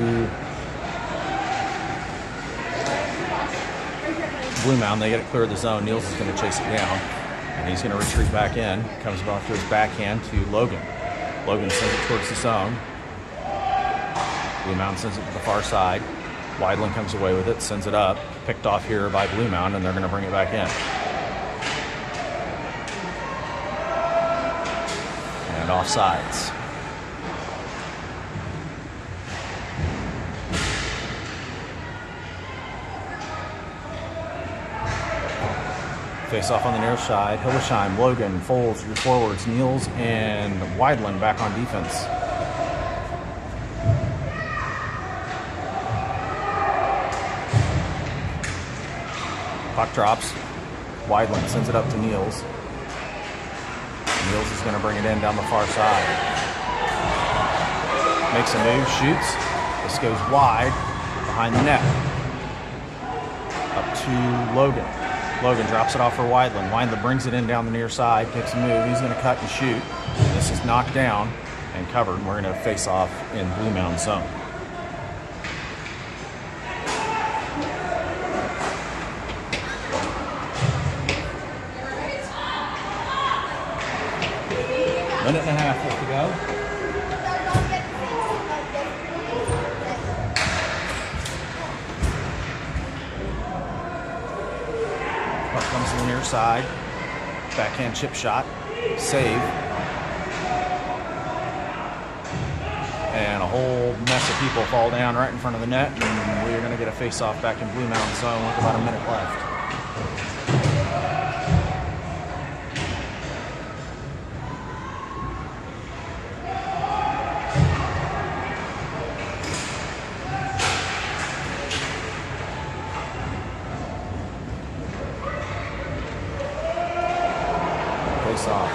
Blue Mound. They get it clear of the zone. Niels is going to chase it down. And he's going to retreat back in. Comes off to his backhand to Logan. Logan sends it towards the zone. Blue Mound sends it to the far side. Weidland comes away with it, sends it up, picked off here by Blue Mound, and they're going to bring it back in. And offsides. Face off on the near side. Hillesheim, Logan, Foles, your forwards, Niels, and Weidland back on defense. Puck drops. Weidland sends it up to Niels. Niels is going to bring it in down the far side. Makes a move, shoots. This goes wide behind the net. Up to Logan. Logan drops it off for Weidland. Weidland brings it in down the near side, takes a move. He's going to cut and shoot. This is knocked down and covered. And we're going to face off in Blue Mound zone. Minute and a half left to go. Puck comes to the near side. Backhand chip shot. Save. And a whole mess of people fall down right in front of the net. And we're going to get a face-off back in Blue Mound zone with about a minute left. Off.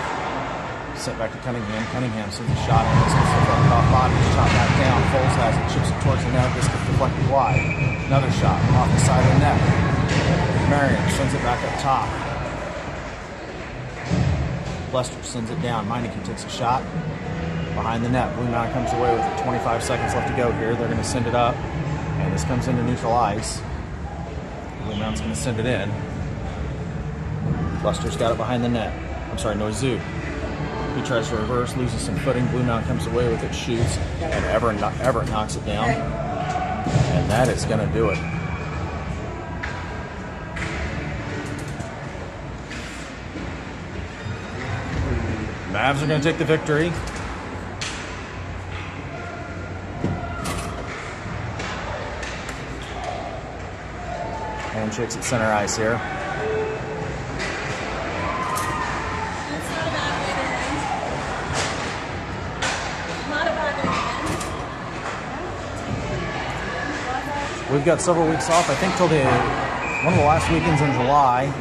Set back to Cunningham. Cunningham sends a shot in. This gets deflected off body. Shot back down. Foles has it. Chips it towards the net. This gets deflected wide. Another shot off the side of the net. Marion sends it back up top. Lester sends it down. Meineke takes a shot behind the net. Blue Mound comes away with it. 25 seconds left to go here. They're going to send it up. And this comes into neutral ice. Blue Mound's going to send it in. Lester's got it behind the net. I'm sorry, Noizu. He tries to reverse, loses some footing. Blue Mound comes away with it, shoots, and Everett knocks it down. And that is going to do it. Mavs are going to take the victory. Handshakes at center ice here. That's not a bad way to end. Not a bad way to end. We've got several weeks off, I think till one of the last weekends in July.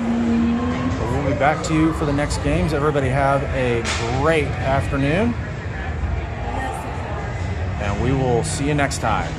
But we'll be back to you for the next games. Everybody have a great afternoon. And we will see you next time.